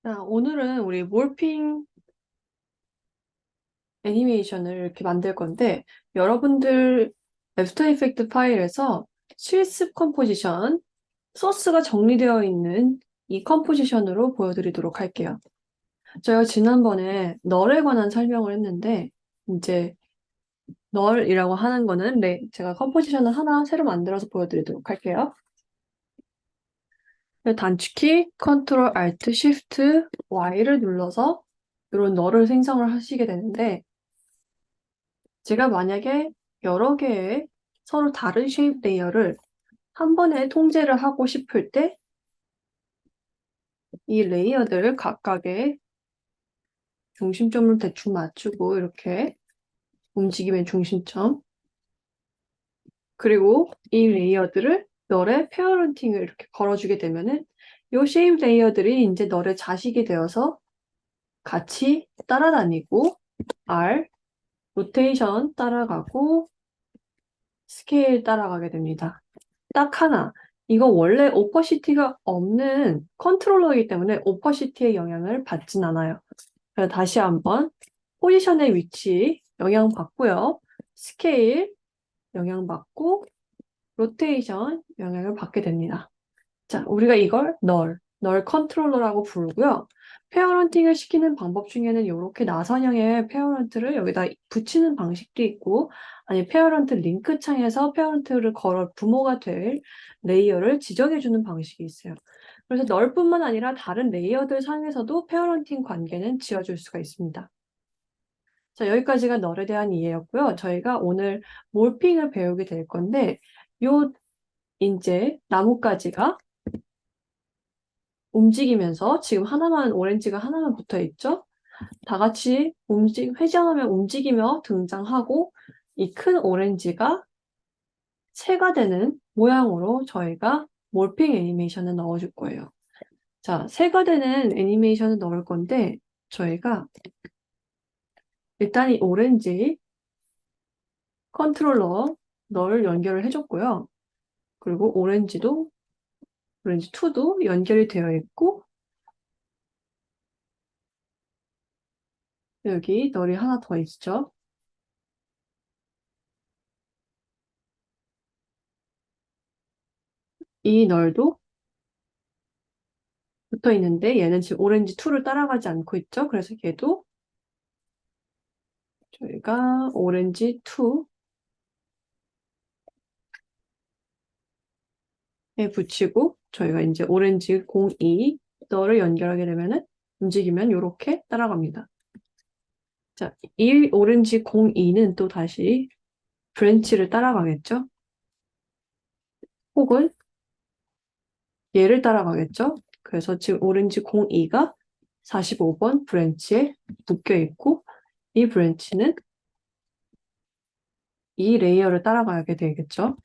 자, 오늘은 우리 몰핑 애니메이션을 이렇게 만들 건데, 여러분들 애프터 이펙트 파일에서 실습 컴포지션, 소스가 정리되어 있는 이 컴포지션으로 보여드리도록 할게요. 저희가 지난번에 널에 관한 설명을 했는데, 이제 널이라고 하는 거는 제가 컴포지션을 하나 새로 만들어서 보여드리도록 할게요. 단축키 컨트롤 알트 쉬프트 Y를 눌러서 이런 널을 생성을 하시게 되는데, 제가 만약에 여러 개의 서로 다른 쉐입 레이어를 한 번에 통제를 하고 싶을 때 이 레이어들을 각각의 중심점을 대충 맞추고 이렇게 움직임의 중심점, 그리고 이 레이어들을 널의 페어런팅을 이렇게 걸어주게 되면은 이 쉐입 레이어들이 이제 널의 자식이 되어서 같이 따라다니고 R, 로테이션 따라가고 스케일 따라가게 됩니다. 딱 하나. 이거 원래 오퍼시티가 없는 컨트롤러이기 때문에 오퍼시티의 영향을 받진 않아요. 그래서 다시 한번 포지션의 위치 영향받고요. 스케일 영향받고 로테이션 영향을 받게 됩니다. 자, 우리가 이걸 널 컨트롤러라고 부르고요. 페어런팅을 시키는 방법 중에는 이렇게 나선형의 페어런트를 여기다 붙이는 방식도 있고, 아니 페어런트 링크 창에서 페어런트를 걸어 부모가 될 레이어를 지정해주는 방식이 있어요. 그래서 널뿐만 아니라 다른 레이어들 상에서도 페어런팅 관계는 지어줄 수가 있습니다. 자, 여기까지가 널에 대한 이해였고요. 저희가 오늘 몰핑을 배우게 될 건데, 요 이제 나뭇가지가 움직이면서 지금 오렌지가 하나만 붙어 있죠? 다 같이 회전하면 움직이며 등장하고 이 큰 오렌지가 새가 되는 모양으로 저희가 몰핑 애니메이션을 넣어줄 거예요. 자, 새가 되는 애니메이션을 넣을 건데 저희가 일단 이 오렌지 컨트롤러 널 연결을 해줬고요. 그리고 오렌지 2도 연결이 되어 있고 여기 널이 하나 더 있죠. 이 널도 붙어 있는데 얘는 지금 오렌지 2를 따라가지 않고 있죠. 그래서 얘도 저희가 오렌지 2에 붙이고 저희가 이제 오렌지 02 너를 연결하게 되면은 움직이면 이렇게 따라갑니다. 자, 이 오렌지 02는 또 다시 브랜치를 따라가겠죠. 혹은 얘를 따라가겠죠. 그래서 지금 오렌지 02가 45번 브랜치에 묶여 있고 이 브랜치는 이 레이어를 따라가게 되겠죠.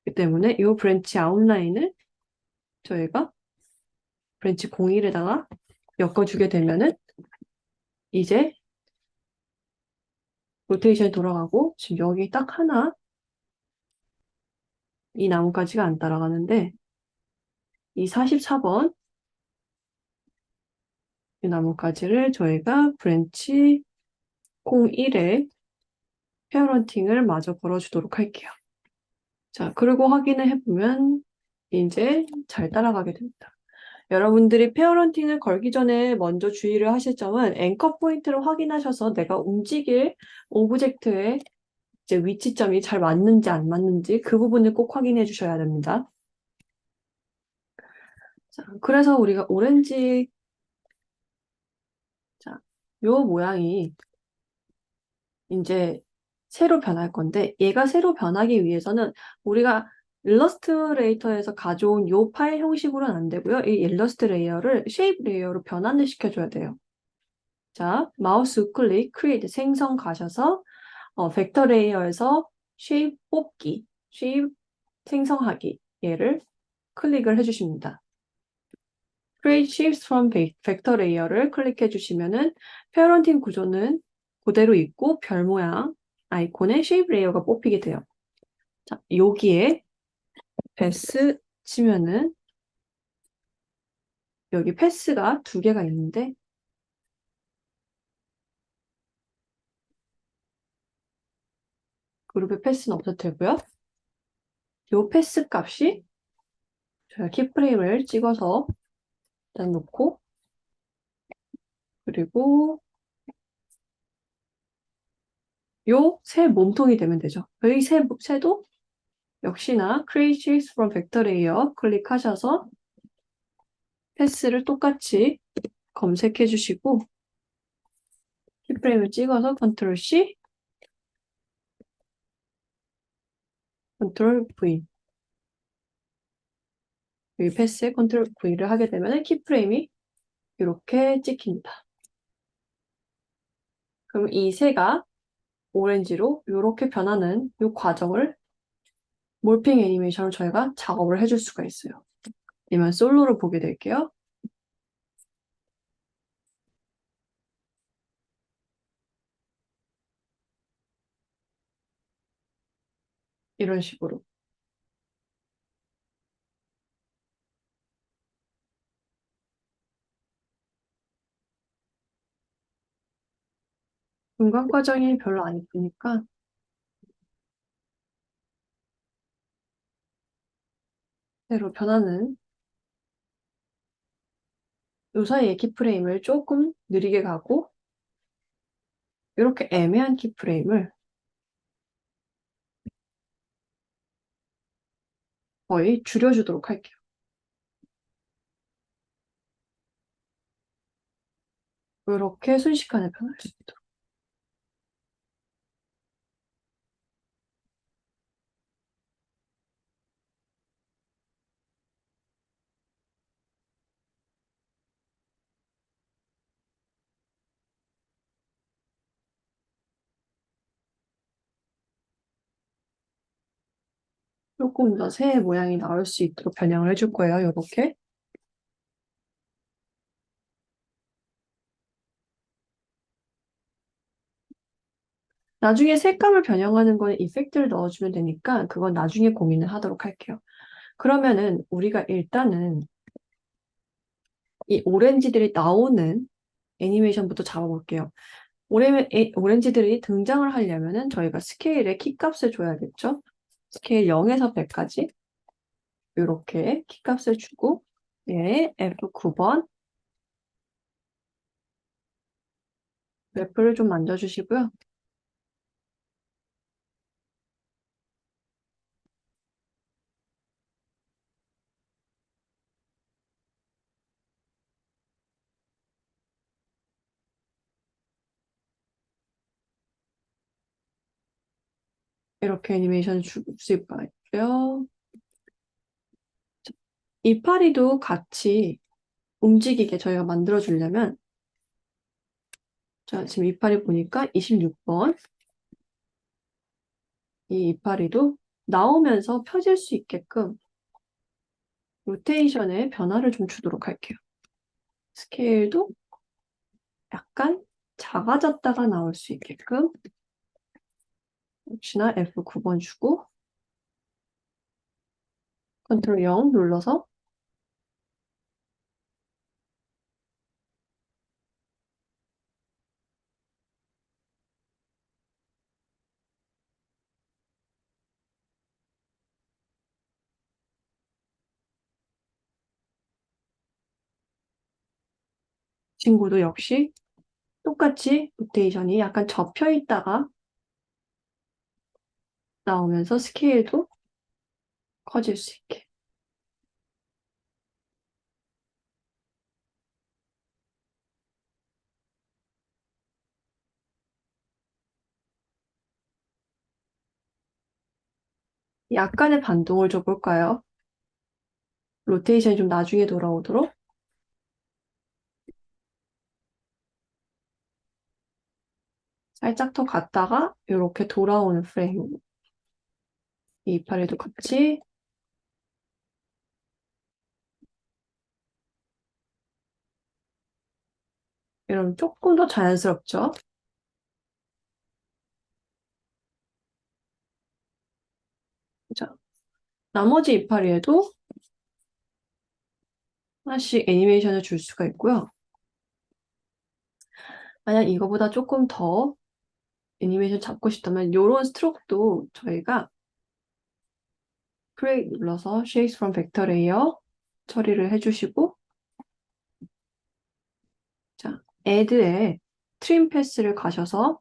그렇기 때문에 이 브랜치 아웃라인을 저희가 브랜치 01에다가 엮어주게 되면은 이제 로테이션이 돌아가고 지금 여기 딱 하나 이 나뭇가지가 안 따라가는데 이 44번 이 나뭇가지를 저희가 브랜치 01에 페어런팅을 마저 걸어주도록 할게요. 자, 그리고 확인을 해보면 이제 잘 따라가게 됩니다. 여러분들이 페어런팅을 걸기 전에 먼저 주의를 하실 점은 앵커 포인트를 확인하셔서 내가 움직일 오브젝트의 이제 위치점이 잘 맞는지 안 맞는지 그 부분을 꼭 확인해 주셔야 됩니다. 자, 그래서 우리가 자, 요 모양이 이제 새로 변할 건데 얘가 새로 변하기 위해서는 우리가 일러스트레이터에서 가져온 요 파일 형식으로는 안 되고요. 이 일러스트 레이어를 쉐입 레이어로 변환을 시켜줘야 돼요. 자, 마우스 우클릭, 크리에이트 생성 가셔서 벡터 레이어에서 쉐입 뽑기, 쉐입 생성하기 얘를 클릭을 해주십니다. Create Shapes from Vector Layer를 클릭해 주시면은 페어런팅 구조는 그대로 있고 별 모양 아이콘의 Shape 레이어가 뽑히게 돼요. 자, 여기에 베스 치면은 여기 패스가 두 개가 있는데 그룹의 패스는 없어도 되고요. 이 패스 값이 제가 키프레임을 찍어서 일단 놓고 그리고 요 새 몸통이 되면 되죠. 여기 새도 역시나 Create from Vector Layer 클릭하셔서 패스를 똑같이 검색해 주시고 키프레임을 찍어서 Ctrl C, Ctrl V 여기 패스에 Ctrl V를 하게 되면 키프레임이 이렇게 찍힙니다. 그럼 이 새가 오렌지로 이렇게 변하는 이 과정을 몰핑 애니메이션을 저희가 작업을 해줄 수가 있어요. 이면 솔로를 보게 될게요. 이런 식으로. 중간 과정이 별로 안 이쁘니까 새로 변하는 요 사이의 키프레임을 조금 느리게 가고 이렇게 애매한 키프레임을 거의 줄여주도록 할게요. 이렇게 순식간에 변할 수 있도록. 조금 더 새 모양이 나올 수 있도록 변형을 해줄 거예요. 이렇게. 나중에 색감을 변형하는 건 이펙트를 넣어주면 되니까 그건 나중에 고민을 하도록 할게요. 그러면은 우리가 일단은 이 오렌지들이 나오는 애니메이션부터 잡아볼게요. 오렌지들이 등장을 하려면은 저희가 스케일에 키값을 줘야겠죠? 스케일 0에서 100까지 이렇게 키값을 주고 예, F9번 맵을 좀 만져주시고요. 이렇게 애니메이션 줄 수 있고요. 이파리도 같이 움직이게 저희가 만들어주려면 자, 지금 이파리 보니까 26번 이 이파리도 나오면서 펴질 수 있게끔 로테이션에 변화를 좀 주도록 할게요. 스케일도 약간 작아졌다가 나올 수 있게끔 역시나 F9번 주고 컨트롤 0 눌러서 친구도 역시 똑같이 로테이션이 약간 접혀 있다가 나오면서 스케일도 커질 수 있게. 약간의 반동을 줘볼까요? 로테이션이 좀 나중에 돌아오도록. 살짝 더 갔다가 이렇게 돌아오는 프레임. 이 이파리도 같이 이러면 조금 더 자연스럽죠? 자, 나머지 이파리에도 하나씩 애니메이션을 줄 수가 있고요. 만약 이거보다 조금 더 애니메이션 잡고 싶다면 이런 스트로크도 저희가 크리에이트 눌러서 Shapes from Vector Layer 처리를 해주시고 자, Add에 트림 패스를 가셔서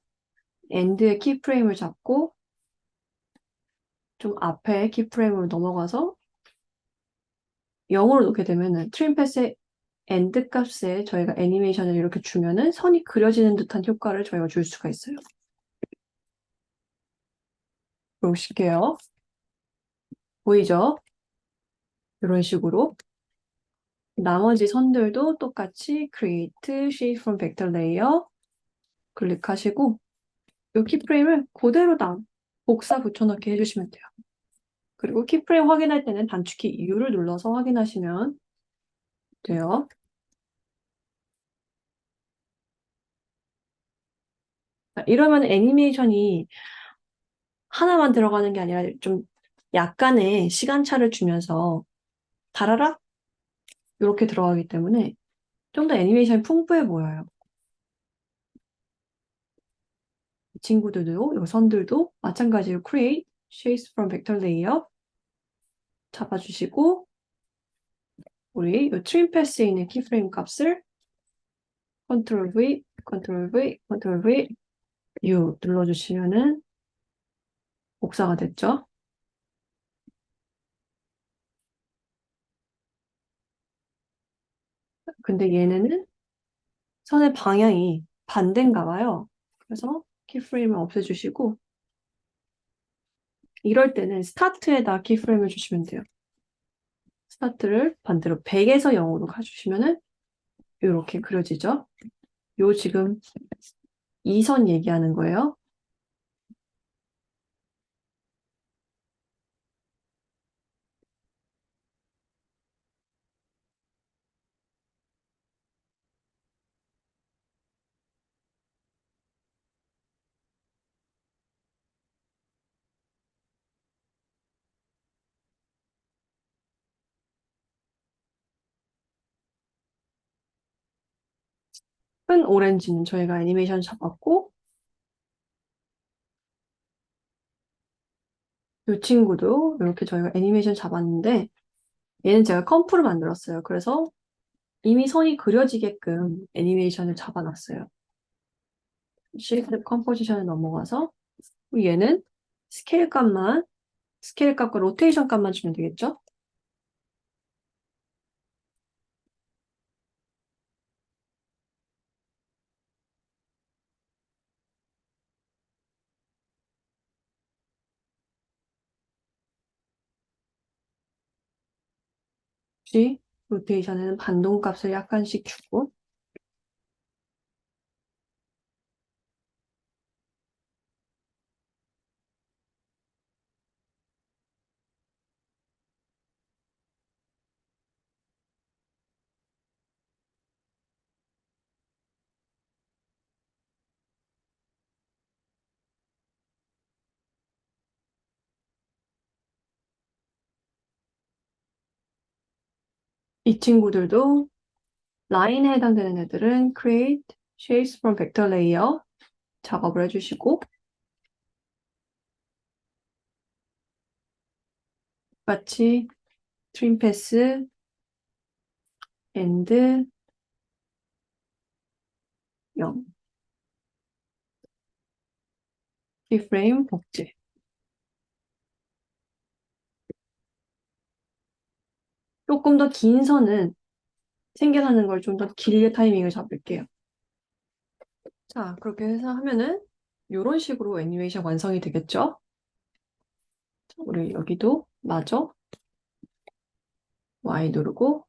End의 키프레임을 잡고 좀 앞에 키프레임으로 넘어가서 0으로 놓게 되면은 트림 패스의 엔드 값에 저희가 애니메이션을 이렇게 주면은 선이 그려지는 듯한 효과를 저희가 줄 수가 있어요. 보실게요. 보이죠? 이런 식으로. 나머지 선들도 똑같이 Create Shape from Vector Layer 클릭하시고 이 키프레임을 그대로 복사 붙여넣기 해주시면 돼요. 그리고 키프레임 확인할 때는 단축키 U를 눌러서 확인하시면 돼요. 이러면 애니메이션이 하나만 들어가는 게 아니라 좀 약간의 시간차를 주면서 다라락 이렇게 들어가기 때문에 좀 더 애니메이션이 풍부해 보여요. 이 친구들도, 이 선들도 마찬가지로 Create, Shapes from Vector Layer 잡아주시고 우리 이 트림 패스에 있는 키프레임 값을 Ctrl V, Ctrl V, Ctrl V, U 눌러주시면은 복사가 됐죠. 근데 얘네는 선의 방향이 반대인가 봐요. 그래서 키프레임을 없애주시고 이럴 때는 스타트에다 키프레임을 주시면 돼요. 스타트를 반대로 100에서 0으로 가주시면은 이렇게 그려지죠. 요 지금 이 선 얘기하는 거예요. 큰 오렌지는 저희가 애니메이션 잡았고 이 친구도 이렇게 저희가 애니메이션 잡았는데 얘는 제가 컴프로 만들었어요. 그래서 이미 선이 그려지게끔 애니메이션을 잡아놨어요. Shift 컴포지션에 넘어가서 얘는 스케일 값과 로테이션 값만 주면 되겠죠? 혹시 로테이션에는 반동 값을 약간씩 주고 이 친구들도 라인에 해당되는 애들은 Create Shapes from Vector Layer 작업을 해주시고 같이 트림 패스, 엔드 0, 키프레임 복제. 조금 더 긴 선은 생겨나는 걸 좀 더 길게 타이밍을 잡을게요. 자, 그렇게 해서 하면은 이런 식으로 애니메이션 완성이 되겠죠? 우리 여기도 마저 Y 누르고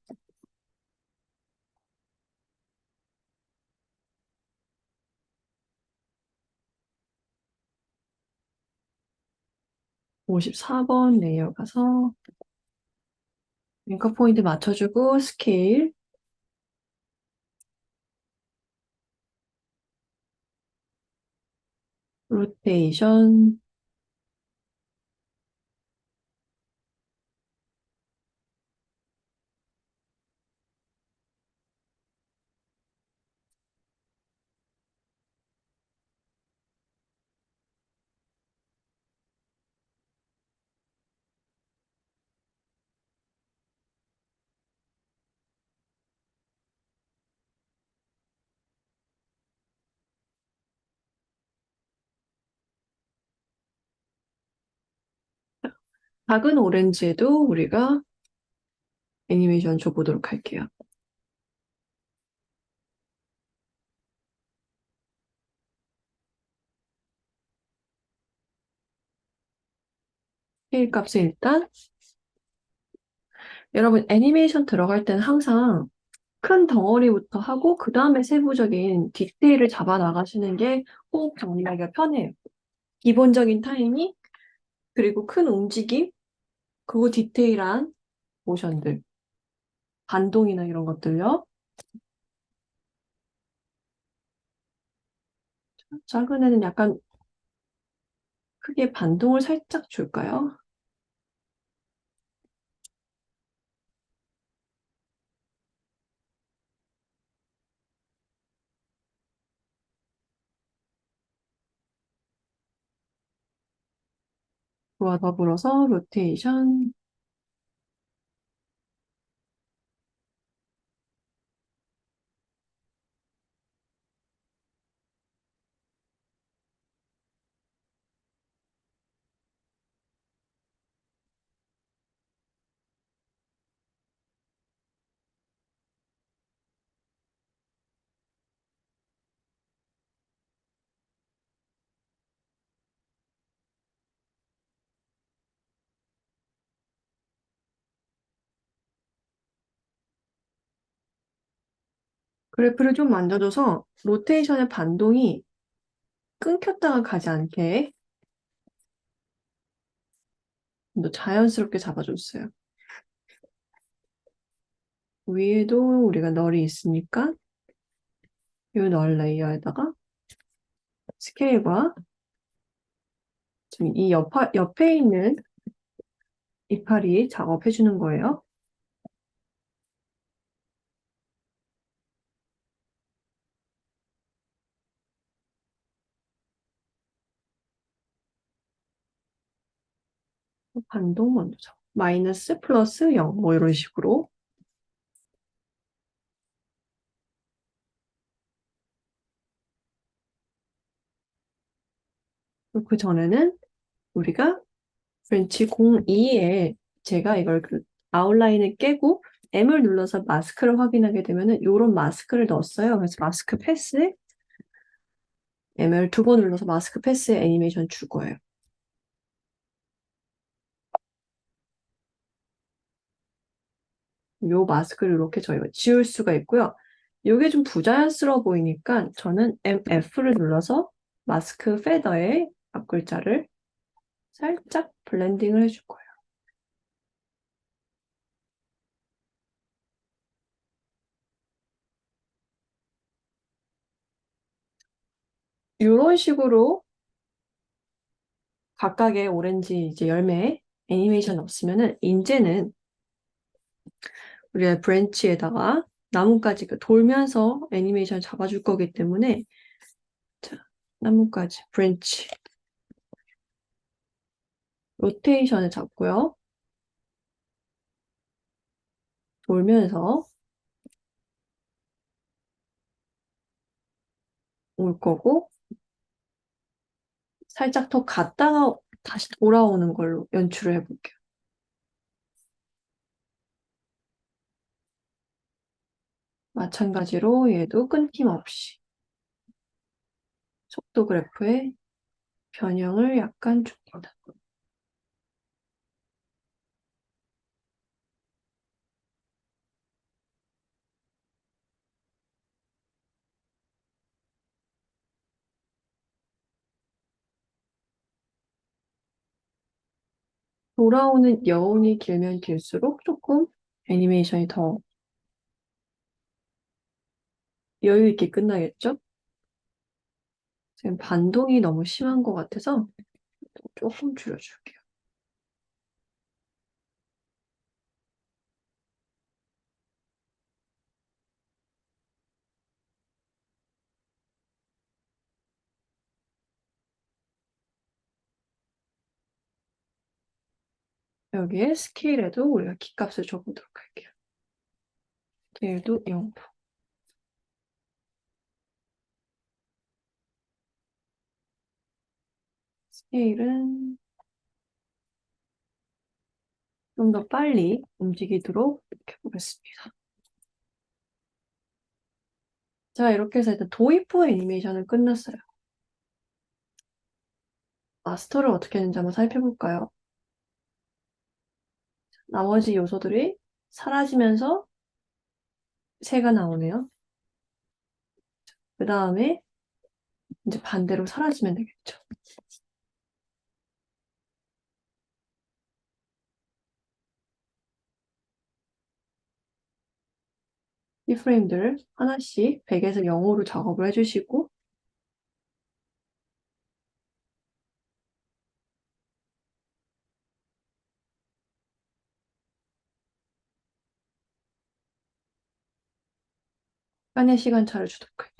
54번 레이어 가서 앵커 포인트 맞춰주고 스케일, 로테이션, 작은 오렌지에도 우리가 애니메이션 줘보도록 할게요. 스케일 값을 일단 여러분 애니메이션 들어갈 때는 항상 큰 덩어리부터 하고 그 다음에 세부적인 디테일을 잡아 나가시는 게 호흡 정리하기가 편해요. 기본적인 타이밍, 그리고 큰 움직임, 그리고 디테일한 모션들, 반동이나 이런 것들요. 작은 애는 약간 크게 반동을 살짝 줄까요? 그와 더불어서 로테이션, 그래프를 좀 만져줘서 로테이션의 반동이 끊겼다가 가지 않게 좀 더 자연스럽게 잡아줬어요. 위에도 우리가 널이 있으니까 이 널 레이어에다가 스케일과 지금 이 옆에 있는 이파리 작업해주는 거예요. 반동 먼저 잡고 마이너스 플러스 0 뭐 이런 식으로 그 전에는 우리가 브랜치 02에 제가 이걸 그 아웃라인을 깨고 M을 눌러서 마스크를 확인하게 되면은 이런 마스크를 넣었어요. 그래서 마스크 패스에 M을 두 번 눌러서 마스크 패스에 애니메이션 줄 거예요. 요 마스크를 이렇게 저희가 지울 수가 있고요. 요게 좀 부자연스러워 보이니까 저는 MF를 눌러서 마스크 페더에 앞글자를 살짝 블렌딩을 해줄 거예요. 이런 식으로 각각의 오렌지 이제 열매 애니메이션 없으면은 이제는 우리가 브랜치에다가 나뭇가지 돌면서 애니메이션 잡아줄 거기 때문에 자, 나뭇가지 브랜치 로테이션을 잡고요. 돌면서 올 거고 살짝 더 갔다가 다시 돌아오는 걸로 연출을 해볼게요. 마찬가지로 얘도 끊김없이 속도 그래프에 변형을 약간 줍니다. 돌아오는 여운이 길면 길수록 조금 애니메이션이 더 여유 있게 끝나겠죠? 지금 반동이 너무 심한 것 같아서 조금 줄여줄게요. 여기에 스케일에도 우리가 키값을 줘보도록 할게요. 스케일도 0. 스케일은 좀 더 빨리 움직이도록 이렇게 보겠습니다. 자, 이렇게 해서 일단 도입 후 애니메이션은 끝났어요. 마스터를 어떻게 했는지 한번 살펴볼까요? 나머지 요소들이 사라지면서 새가 나오네요. 그 다음에 이제 반대로 사라지면 되겠죠. 이 프레임들을 하나씩 100에서 0으로 작업을 해주시고 약간의 시간차를 주도록 할게요.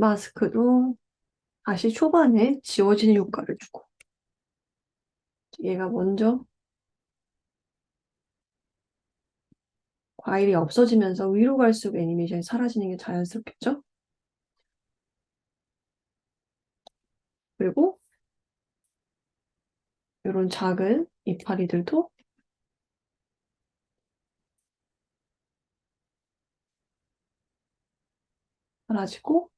마스크도 다시 초반에 지워지는 효과를 주고 얘가 먼저 과일이 없어지면서 위로 갈수록 애니메이션이 사라지는 게 자연스럽겠죠? 그리고 이런 작은 이파리들도 사라지고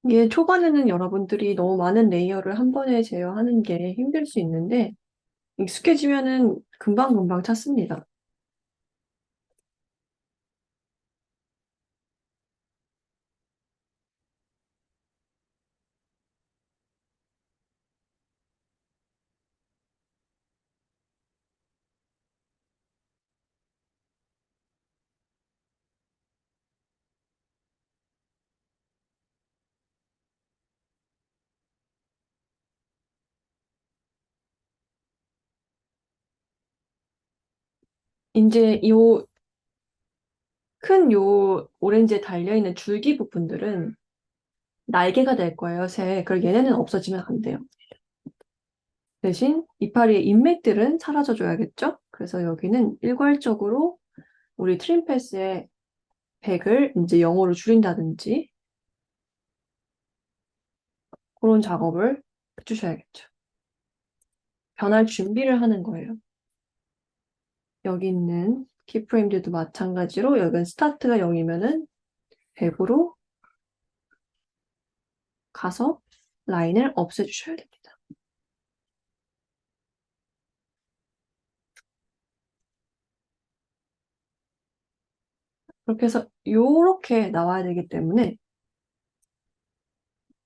이게 초반에는 여러분들이 너무 많은 레이어를 한 번에 제어하는 게 힘들 수 있는데 익숙해지면은 금방금방 찾습니다. 이제 요 오렌지에 달려있는 줄기 부분들은 날개가 될 거예요, 새. 그리고 얘네는 없어지면 안 돼요. 대신 이파리의 인맥들은 사라져줘야겠죠? 그래서 여기는 일괄적으로 우리 트림패스의 100을 이제 0으로 줄인다든지 그런 작업을 해주셔야겠죠. 변할 준비를 하는 거예요. 여기 있는 키프레임들도 마찬가지로 여기는 스타트가 0이면은 100으로 가서 라인을 없애주셔야 됩니다. 그렇게 해서 요렇게 나와야 되기 때문에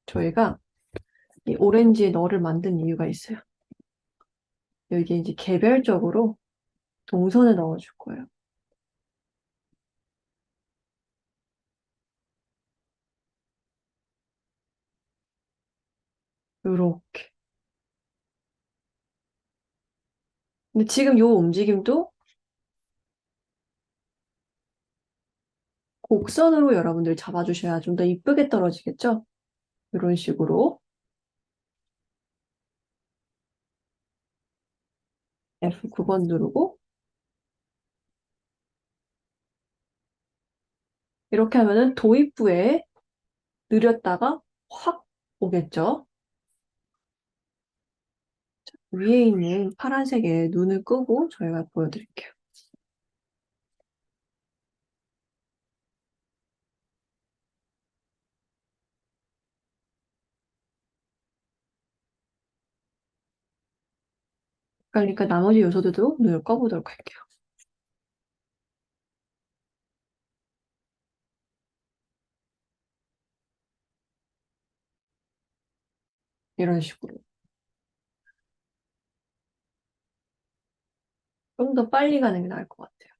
저희가 이 오렌지의 널을 만든 이유가 있어요. 여기에 이제 개별적으로 동선을 넣어줄 거예요. 요렇게. 근데 지금 요 움직임도 곡선으로 여러분들 잡아주셔야 좀 더 이쁘게 떨어지겠죠? 이런 식으로 F9번 누르고 이렇게 하면은 도입부에 느렸다가 확 오겠죠? 위에 있는 파란색에 눈을 끄고 저희가 보여드릴게요. 그러니까 나머지 요소들도 눈을 꺼보도록 할게요. 이런 식으로. 좀 더 빨리 가는 게 나을 것 같아요.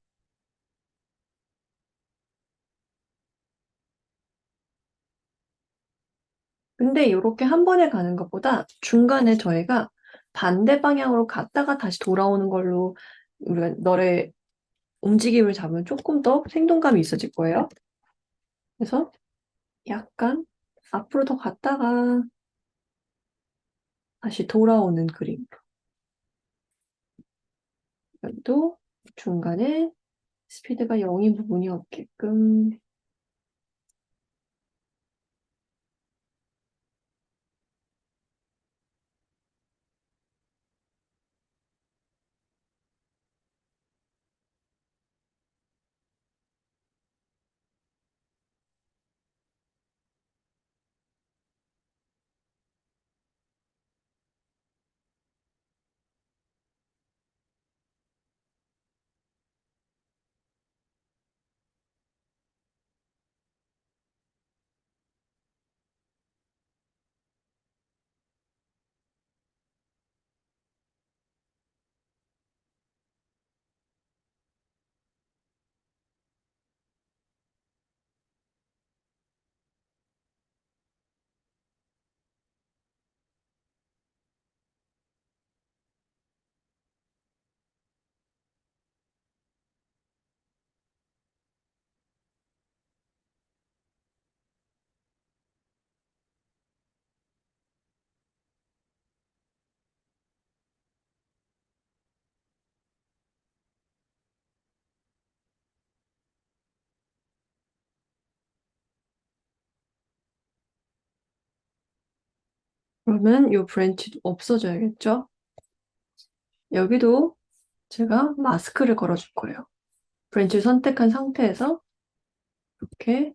근데 이렇게 한 번에 가는 것보다 중간에 저희가 반대 방향으로 갔다가 다시 돌아오는 걸로 우리가 너의 움직임을 잡으면 조금 더 생동감이 있어질 거예요. 그래서 약간 앞으로 더 갔다가 다시 돌아오는 그림. 또 중간에 스피드가 0인 부분이 없게끔. 그러면 이 브랜치도 없어져야겠죠? 여기도 제가 마스크를 걸어줄 거예요. 브랜치를 선택한 상태에서 이렇게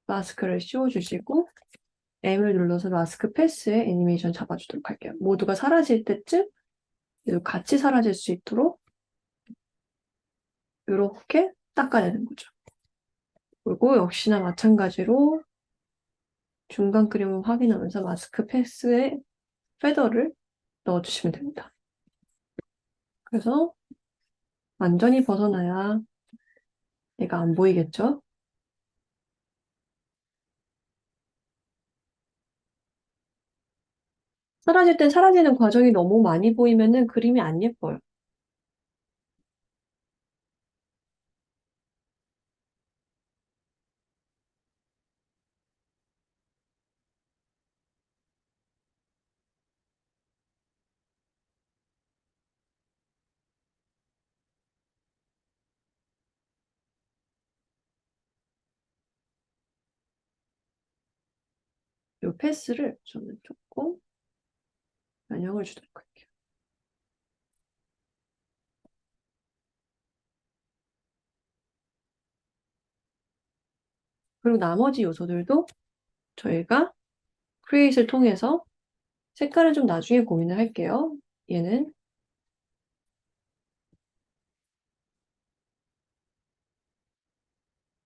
마스크를 씌워주시고 M을 눌러서 마스크 패스에 애니메이션 잡아주도록 할게요. 모두가 사라질 때쯤 얘도 같이 사라질 수 있도록 이렇게 닦아내는 거죠. 그리고 역시나 마찬가지로 중간 그림을 확인하면서 마스크 패스에 페더를 넣어주시면 됩니다. 그래서 완전히 벗어나야 얘가 안 보이겠죠? 사라질 땐 사라지는 과정이 너무 많이 보이면은 그림이 안 예뻐요. 이 패스를 저는 조금 변형을 주도록 할게요. 그리고 나머지 요소들도 저희가 크리에이트를 통해서 색깔을 좀 나중에 고민을 할게요. 얘는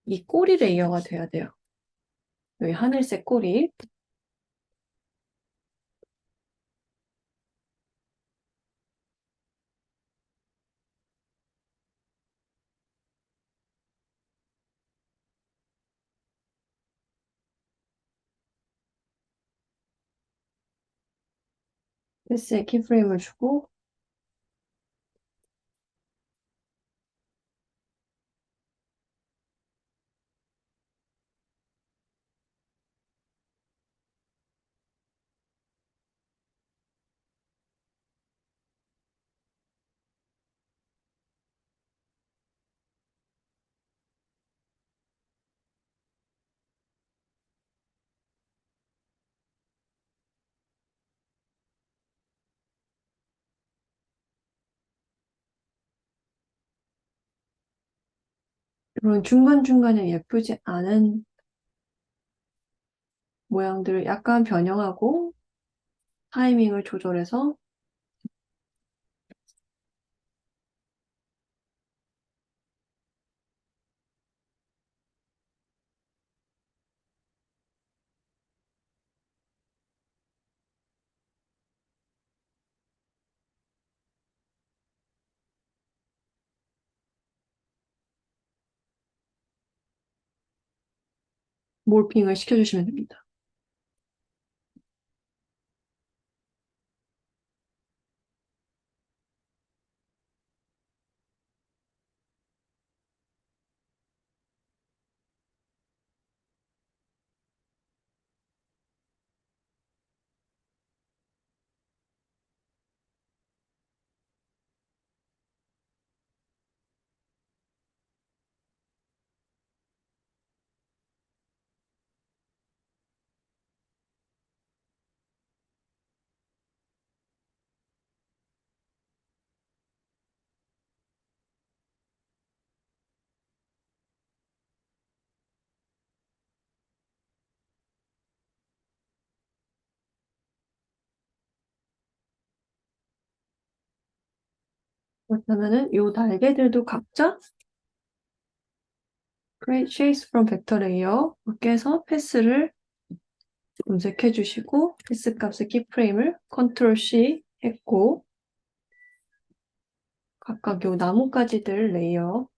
이 꼬리 레이어가 돼야 돼요. 여기 하늘색 꼬리. 패스에 키프레임을 주고 이런 중간중간에 예쁘지 않은 모양들을 약간 변형하고 타이밍을 조절해서 몰핑을 시켜주시면 됩니다. 그렇다면은 요 날개들도 각자 create shapes from vector layer 이렇게 해서 패스를 검색해 주시고 패스 값의 키프레임을 컨트롤 C 했고 각각 요 나뭇가지들 레이어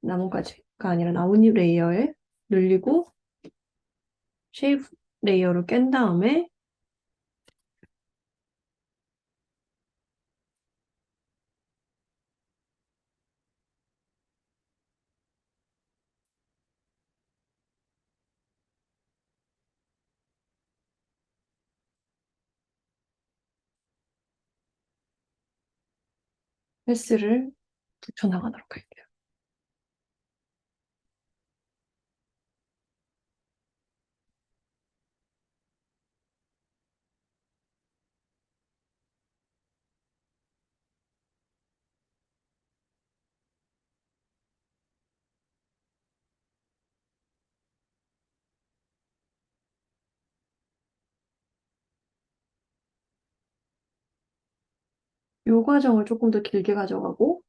나뭇가지가 아니라 나뭇잎 레이어에 늘리고 쉐입 레이어로 깬 다음에 패스를 붙여나가도록 할게요. 요 과정을 조금 더 길게 가져가고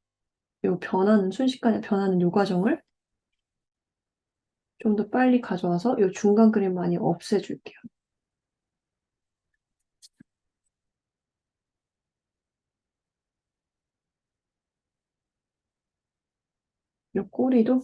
요 변하는 순식간에 변하는 요 과정을 좀 더 빨리 가져와서 요 중간 그림 많이 없애줄게요. 요 꼬리도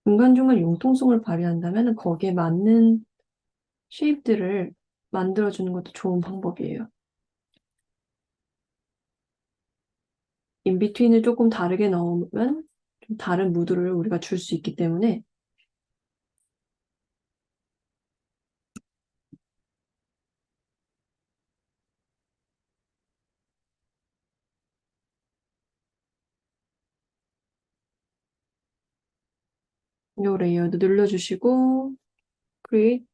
중간중간 융통성을 발휘한다면 거기에 맞는 쉐입들을 만들어주는 것도 좋은 방법이에요. 인비트윈을 조금 다르게 넣으면 좀 다른 무드를 우리가 줄 수 있기 때문에 요 레이어도 늘려주시고 create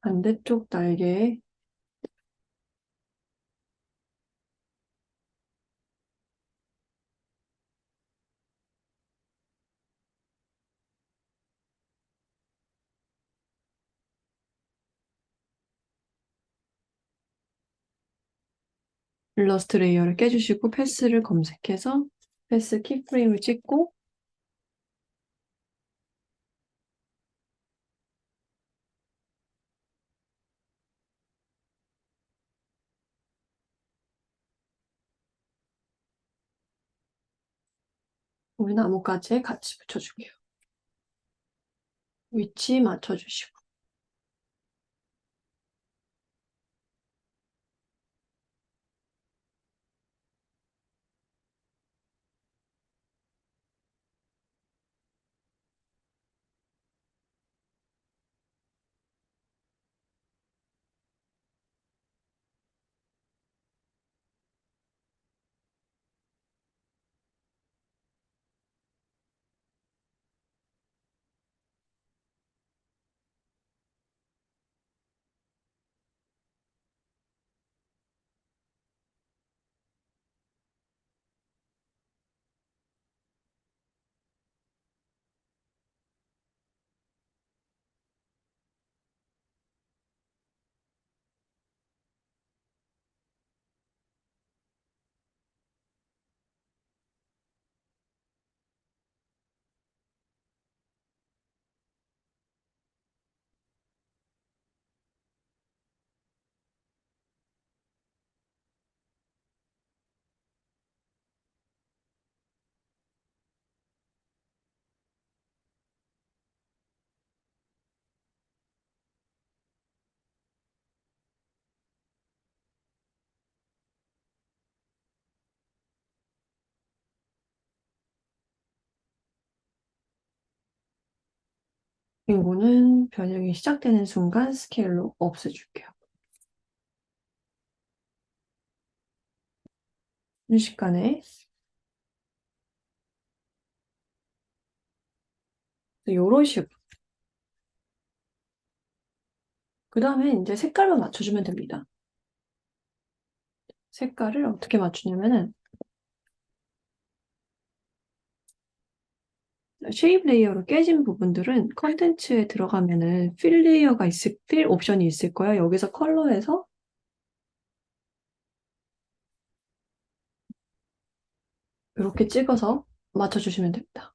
반대쪽 날개에 일러스트 레이어를 깨주시고 패스를 검색해서 패스 키프레임을 찍고 우리 나뭇가지에 같이 붙여줄게요. 위치 맞춰주시고 이거는 변형이 시작되는 순간 스케일로 없애줄게요. 순식간에 이런 식으로. 그 다음에 이제 색깔만 맞춰주면 됩니다. 색깔을 어떻게 맞추냐면은 쉐입 레이어로 깨진 부분들은 컨텐츠에 들어가면은 필 레이어가 필 옵션이 있을 거예요. 여기서 컬러에서 이렇게 찍어서 맞춰주시면 됩니다.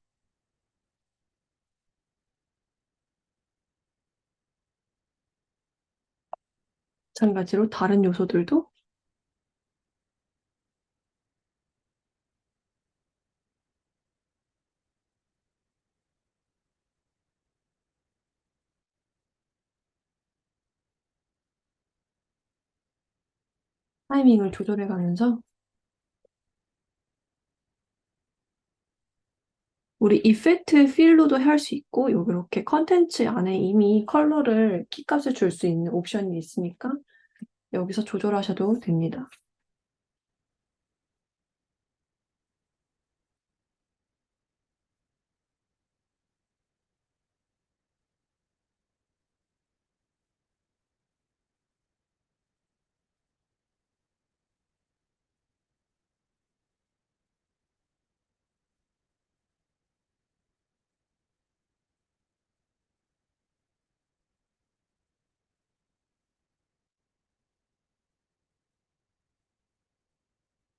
마찬가지로 다른 요소들도 타이밍을 조절해 가면서 우리 이펙트 필로도 할 수 있고 이렇게 컨텐츠 안에 이미 컬러를 키값을 줄 수 있는 옵션이 있으니까 여기서 조절하셔도 됩니다.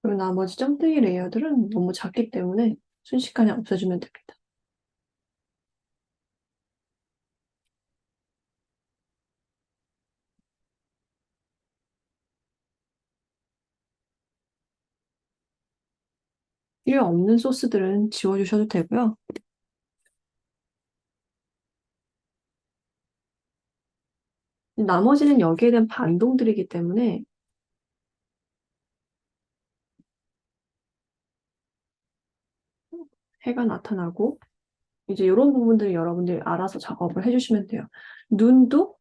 그리고 나머지 점등이 레이어들은 너무 작기 때문에 순식간에 없애주면 됩니다. 필요 없는 소스들은 지워주셔도 되고요. 나머지는 여기에 대한 반동들이기 때문에 해가 나타나고 이제 이런 부분들을 여러분들이 알아서 작업을 해주시면 돼요. 눈도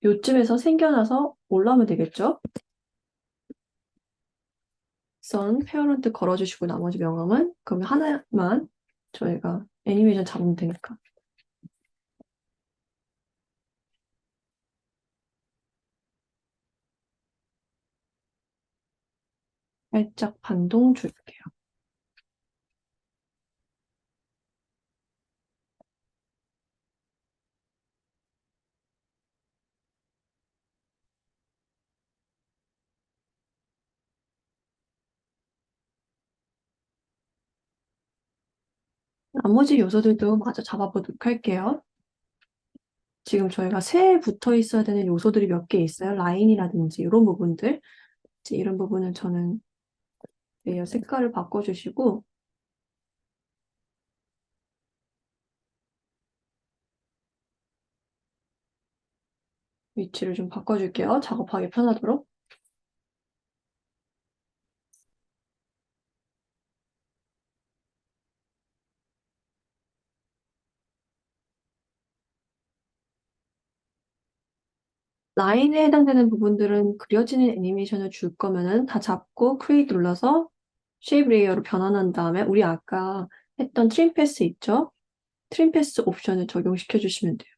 요쯤에서 생겨나서 올라오면 되겠죠? 선, 페어런트 걸어주시고 나머지 명암은 그럼 하나만 저희가 애니메이션 잡으면 되니까. 살짝 반동 줄게요. 나머지 요소들도 마저 잡아보도록 할게요. 지금 저희가 새 붙어 있어야 되는 요소들이 몇 개 있어요. 라인이라든지 이런 부분들. 이제 이런 부분은 저는 레이어 색깔을 바꿔주시고 위치를 좀 바꿔줄게요. 작업하기 편하도록. 라인에 해당되는 부분들은 그려지는 애니메이션을 줄 거면은 다 잡고 크리에이트 눌러서 쉐입 레이어로 변환한 다음에 우리 아까 했던 트림 패스 있죠? 트림 패스 옵션을 적용시켜 주시면 돼요.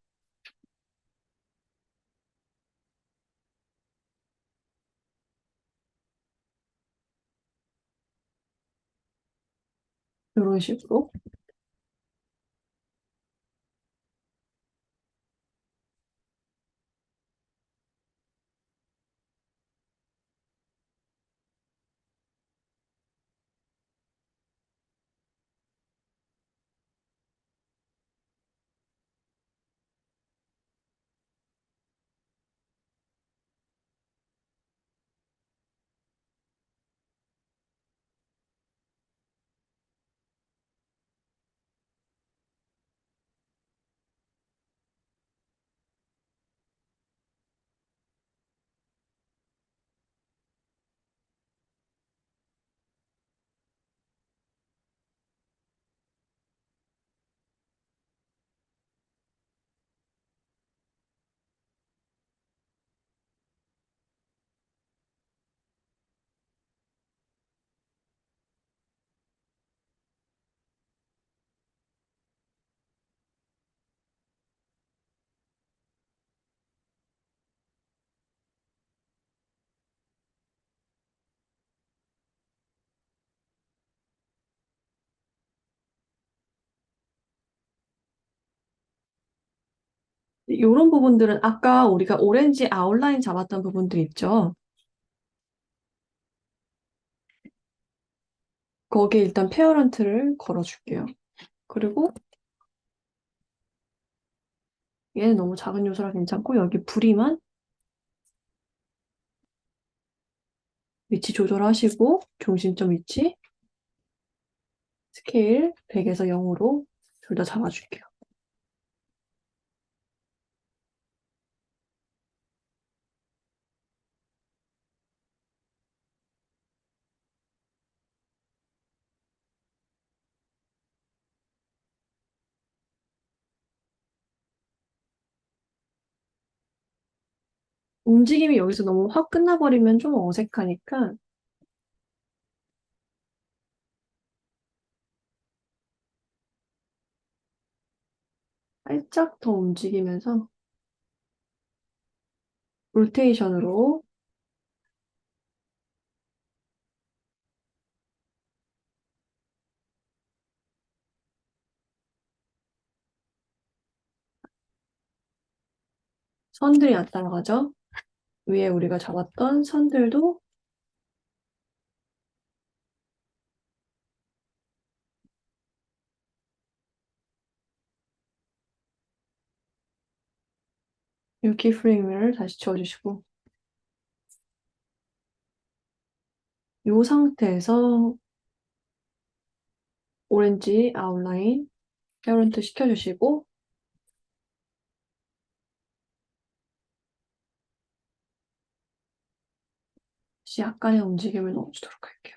이런 식으로. 이런 부분들은 아까 우리가 오렌지 아웃라인 잡았던 부분들 있죠? 거기에 일단 페어런트를 걸어줄게요. 그리고 얘는 너무 작은 요소라 괜찮고 여기 부리만 위치 조절하시고 중심점 위치 스케일 100에서 0으로 둘 다 잡아줄게요. 움직임이 여기서 너무 확 끝나버리면 좀 어색하니까 살짝 더 움직이면서 로테이션으로 선들이 안 따라가죠? 위에 우리가 잡았던 선들도 이 키프레임을 다시 지워주시고 이 상태에서 오렌지 아웃라인 페어런트 시켜주시고 다시 약간의 움직임을 넣어주도록 할게요.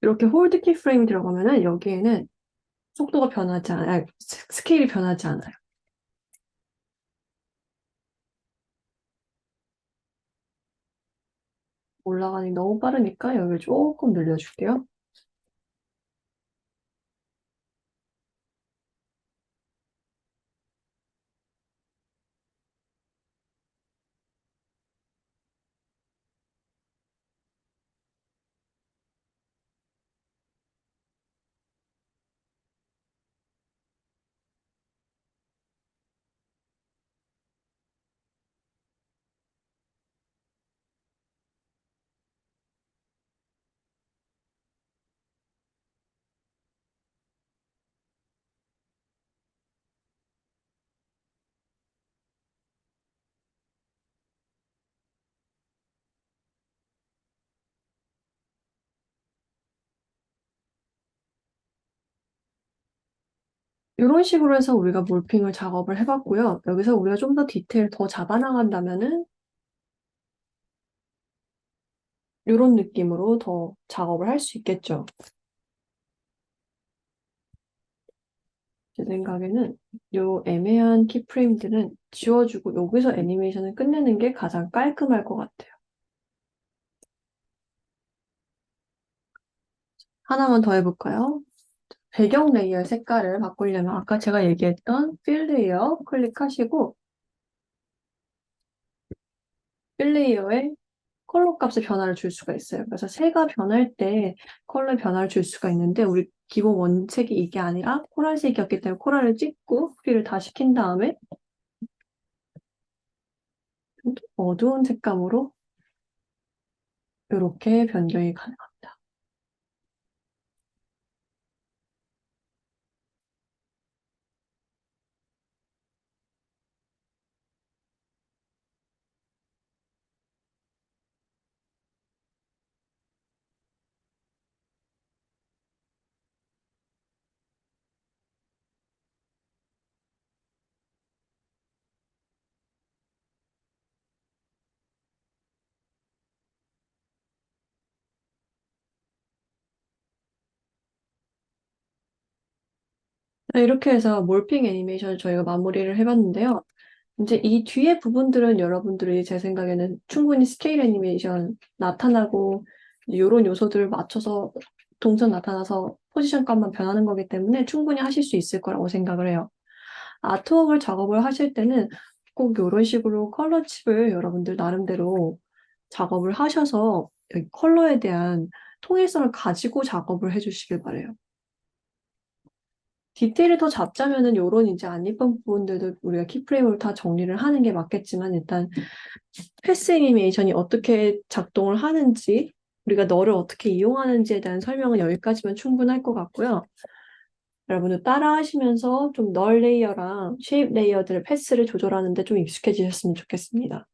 이렇게 홀드 키프레임 들어가면은 여기에는 속도가 변하지 않아요. 아니, 스케일이 변하지 않아요. 올라가니 너무 빠르니까 여기 조금 늘려줄게요. 이런 식으로 해서 우리가 몰핑을 작업을 해봤고요. 여기서 우리가 좀 더 디테일 더 잡아나간다면은 이런 느낌으로 더 작업을 할 수 있겠죠. 제 생각에는 요 애매한 키프레임들은 지워주고 여기서 애니메이션을 끝내는 게 가장 깔끔할 것 같아요. 하나만 더 해볼까요? 배경 레이어 색깔을 바꾸려면 아까 제가 얘기했던 필 레이어 클릭하시고 필 레이어에 컬러 값의 변화를 줄 수가 있어요. 그래서 색가 변할 때 컬러의 변화를 줄 수가 있는데 우리 기본 원색이 이게 아니라 코랄색이었기 때문에 코랄을 찍고 필을 다 시킨 다음에 좀 어두운 색감으로 이렇게 변경이 가능합니다. 네, 이렇게 해서 몰핑 애니메이션을 저희가 마무리를 해봤는데요. 이제 이 뒤에 부분들은 여러분들이 제 생각에는 충분히 스케일 애니메이션 나타나고 이런 요소들을 맞춰서 동선 나타나서 포지션 값만 변하는 거기 때문에 충분히 하실 수 있을 거라고 생각을 해요. 아트웍을 작업을 하실 때는 꼭 이런 식으로 컬러 칩을 여러분들 나름대로 작업을 하셔서 여기 컬러에 대한 통일성을 가지고 작업을 해주시길 바래요. 디테일을 더 잡자면은 요런 이제 안 예쁜 부분들도 우리가 키프레임으로 다 정리를 하는 게 맞겠지만 일단 패스 애니메이션이 어떻게 작동을 하는지 우리가 너를 어떻게 이용하는지에 대한 설명은 여기까지면 충분할 것 같고요. 여러분들 따라 하시면서 좀 널 레이어랑 쉐입 레이어들의 패스를 조절하는데 좀 익숙해지셨으면 좋겠습니다.